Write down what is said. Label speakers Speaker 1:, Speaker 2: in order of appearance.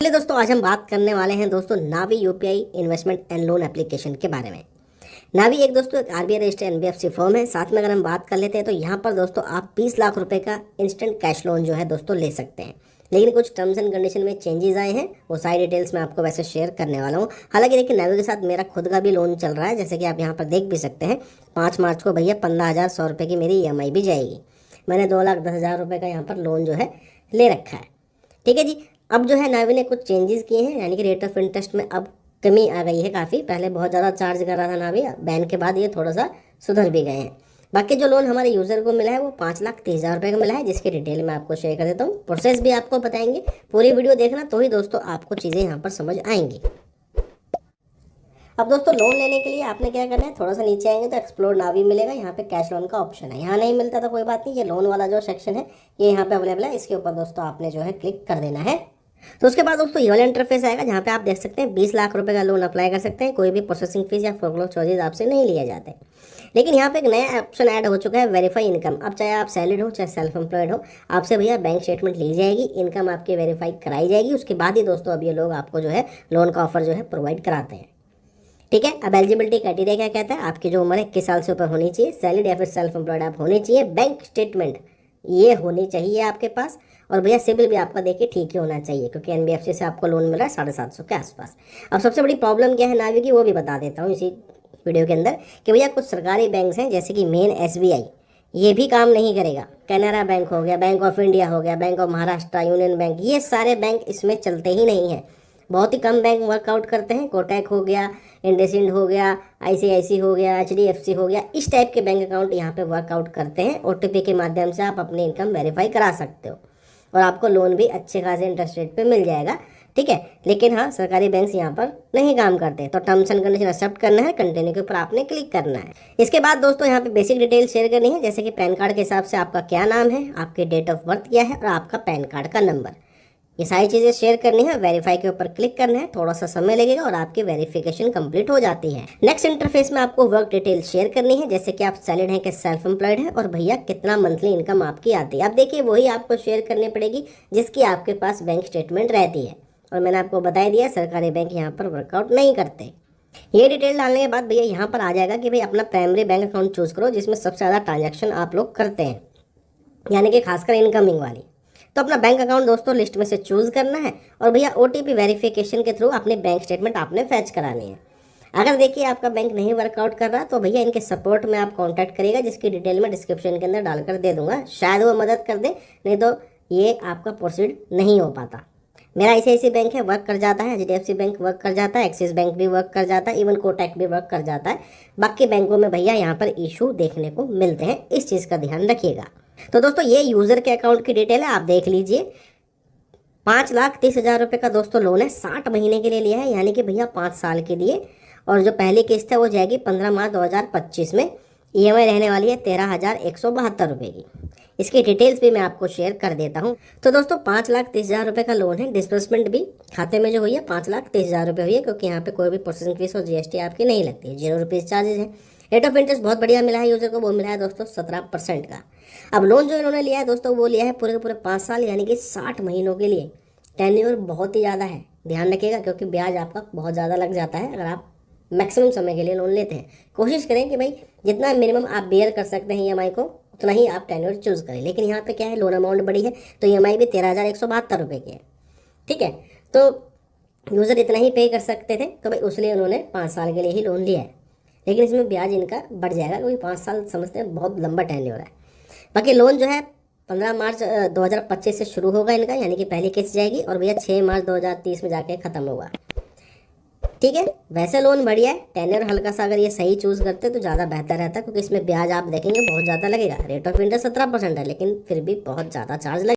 Speaker 1: चलिए दोस्तों, आज हम बात करने वाले हैं दोस्तों Navi UPI investment and loan application के बारे में। नावी एक दोस्तों एक आरबीआई रजिस्टर्ड एनबीएफसी फर्म है। साथ में अगर हम बात कर लेते हैं तो यहाँ पर दोस्तों आप 20 लाख रुपए का इंस्टेंट कैश लोन जो है दोस्तों ले सकते हैं। लेकिन कुछ टर्म्स एंड कंडीशन में चेंजेस आए हैं, वो सारी डिटेल्स मैं आपको वैसे शेयर करने वाला हूँ। हालांकि देखिए, नावी के साथ मेरा खुद का भी लोन चल रहा है, जैसे कि आप यहाँ पर देख भी सकते हैं। 5 मार्च को भैया 15,100 रुपये की मेरी EMI भी जाएगी। मैंने 2,10,000 रुपये का यहाँ पर लोन जो है ले रखा है। ठीक है जी। अब जो है नावी ने कुछ चेंजेस किए हैं, यानी कि रेट ऑफ इंटरेस्ट में अब कमी आ गई है काफ़ी। पहले बहुत ज़्यादा चार्ज कर रहा था नावी, बैन के बाद ये थोड़ा सा सुधर भी गए हैं। बाकी जो लोन हमारे यूज़र को मिला है वो 5,30,000 रुपये का मिला है, जिसकी डिटेल मैं आपको शेयर कर देता हूँ। प्रोसेस भी आपको बताएंगे, पूरी वीडियो देखना तो ही दोस्तों आपको चीज़ें यहाँ पर समझ आएंगी। अब दोस्तों लोन लेने के लिए आपने क्या करना है, थोड़ा सा नीचे आएंगे तो एक्सप्लोर नावी मिलेगा। यहाँ पे कैश लोन का ऑप्शन है, यहाँ नहीं मिलता तो कोई बात नहीं, ये लोन वाला जो सेक्शन है ये यहाँ पे अवेलेबल है। इसके ऊपर दोस्तों आपने जो है क्लिक कर देना है। तो उसके बाद दोस्तों ये वाला इंटरफेस आएगा, जहाँ पे आप देख सकते हैं 20 लाख रुपए का लोन अप्लाई कर सकते हैं। कोई भी प्रोसेसिंग फीस या फोरक्लोज चार्जेस आपसे नहीं लिए जाते। लेकिन यहाँ पे एक नया ऑप्शन ऐड हो चुका है, वेरीफाई इनकम। अब चाहे आप सैलरीड हो चाहे सेल्फ एम्प्लॉयड हो, आपसे भैया बैंक स्टेटमेंट ली जाएगी, इनकम आपकी वेरीफाई कराई जाएगी। उसके बाद ही दोस्तों अब ये लोग आपको जो है लोन का ऑफर जो है प्रोवाइड कराते हैं। ठीक है। अब एलिजिबिलिटी क्राइटेरिया क्या कहता है, आपकी जो उम्र है 21 साल से ऊपर होनी चाहिए, सैलरीड या फिर सेल्फ एम्प्लॉयड आप होने चाहिए, बैंक स्टेटमेंट ये होनी चाहिए आपके पास, और भैया सिबिल भी आपका देखिए ठीक ही होना चाहिए, क्योंकि एनबीएफसी से आपको लोन मिल रहा है 750 के आसपास। अब सबसे बड़ी प्रॉब्लम क्या है नावी की, वो भी बता देता हूँ इसी वीडियो के अंदर, कि भैया कुछ सरकारी बैंक हैं जैसे कि मेन SBI, ये भी काम नहीं करेगा। कैनरा बैंक हो गया, बैंक ऑफ इंडिया हो गया, bank of Maharashtra, union bank, ये सारे बैंक इसमें चलते ही नहीं हैं। बहुत ही कम बैंक वर्कआउट करते हैं। कोटक हो गया, इंडसइंड हो गया, ICICI हो गया, HDFC हो गया, इस टाइप के बैंक अकाउंट यहाँ पे वर्कआउट करते हैं। OTP के माध्यम से आप अपनी इनकम वेरीफाई करा सकते हो और आपको लोन भी अच्छे खासे इंटरेस्ट रेट पे मिल जाएगा। ठीक है। लेकिन हाँ, सरकारी बैंक्स यहाँ पर नहीं काम करते, तो टर्म्स एंड कंडीशन एक्सेप्ट करना है, कंटिन्यू के ऊपर आपने क्लिक करना है। इसके बाद दोस्तों यहाँ पे बेसिक डिटेल शेयर करनी है, जैसे कि पैन कार्ड के हिसाब से आपका क्या नाम है, आपके डेट ऑफ बर्थ क्या है और आपका पैन कार्ड का नंबर, ये सारी चीज़ें शेयर करनी है। वेरीफाई के ऊपर क्लिक करना है, थोड़ा सा समय लगेगा और आपकी वेरिफिकेशन कंप्लीट हो जाती है। नेक्स्ट इंटरफेस में आपको वर्क डिटेल शेयर करनी है, जैसे कि आप सैलरीड हैं कि सेल्फ एम्प्लॉयड है, और भैया कितना मंथली इनकम आपकी आती है। अब देखिए वही आपको शेयर करनी पड़ेगी जिसकी आपके पास बैंक स्टेटमेंट रहती है, और मैंने आपको बता दिया सरकारी बैंक यहाँ पर वर्कआउट नहीं करते। ये डिटेल डालने के बाद भैया यहाँ पर आ जाएगा कि भाई अपना प्राइमरी बैंक अकाउंट चूज करो जिसमें सबसे ज़्यादा ट्रांजैक्शन आप लोग करते हैं, यानी कि खासकर इनकमिंग वाली। तो अपना बैंक अकाउंट दोस्तों लिस्ट में से चूज करना है, और भैया OTP वेरिफिकेशन के थ्रू अपने बैंक स्टेटमेंट आपने फैच करानी है। अगर देखिए आपका बैंक नहीं वर्कआउट कर रहा तो भैया इनके सपोर्ट में आप कांटेक्ट करिएगा, जिसकी डिटेल मैं डिस्क्रिप्शन के अंदर डालकर दे दूंगा, शायद वो मदद कर दे, नहीं तो ये आपका प्रोसीड नहीं हो पाता। मेरा ICICI बैंक है, वर्क कर जाता है, HDFC बैंक वर्क कर जाता है, एक्सिस बैंक भी वर्क कर जाता है, इवन कोटक भी वर्क कर जाता है। बाकी बैंकों में भैया यहाँ पर इशू देखने को मिलते हैं, इस चीज़ का ध्यान रखिएगा। तो दोस्तों ये यूज़र के अकाउंट की डिटेल है, आप देख लीजिए। 5,30,000 रुपये का दोस्तों लोन है, 60 महीने के लिए लिया है, यानी कि भैया 5 साल के लिए। और जो पहली किस्त है वो जाएगी 15 मार्च 2025 में। EMI रहने वाली है 13,172 रुपये की। इसकी डिटेल्स भी मैं आपको शेयर कर देता हूं। तो दोस्तों 5,30,000 रुपये का लोन है, डिस्बर्समेंट भी खाते में जो हुई है 5,30,000 रुपये हुई है, क्योंकि यहाँ पे कोई भी प्रोसेसिंग फीस और GST आपकी नहीं लगती है, 0 रुपीज़ चार्जेज है। रेट ऑफ इंटरेस्ट बहुत बढ़िया मिला है यूजर को, वो मिला है दोस्तों 17% का। अब लोन जो इन्होंने लिया है दोस्तों वो लिया है पूरे के पूरे 5 साल, यानी कि 60 महीनों के लिए। टेन्योर बहुत ही ज़्यादा है, ध्यान रखिएगा, क्योंकि ब्याज आपका बहुत ज़्यादा लग जाता है अगर आप मैक्सिमम समय के लिए लोन लेते हैं। कोशिश करें कि भाई जितना मिनिमम आप बेयर कर सकते हैं EMI को, उतना ही आप टेन्योर चूज करें। लेकिन यहाँ पे क्या है, लोन अमाउंट बड़ी है तो EMI भी 13,172 रुपये की है। ठीक है। तो यूज़र इतना ही पे कर सकते थे, तो भाई उसलिए उन्होंने 5 साल के लिए ही लोन लिया है। लेकिन इसमें ब्याज इनका बढ़ जाएगा, क्योंकि 5 साल समझते हैं बहुत लंबा टेन्योर है। बाकी लोन जो है 15 मार्च 2025 से शुरू होगा इनका, यानी कि पहली किस्त जाएगी, और भैया 6 मार्च 2030 में जाके ख़त्म होगा। ठीक है। वैसे लोन बढ़िया है, टेन्योर हल्का सा अगर ये सही चूज करते तो ज़्यादा बेहतर रहता, क्योंकि इसमें ब्याज आप देखेंगे बहुत ज़्यादा लगेगा। रेट ऑफ इंटरेस्ट 17% है, लेकिन फिर भी बहुत ज़्यादा चार्ज लगेगा।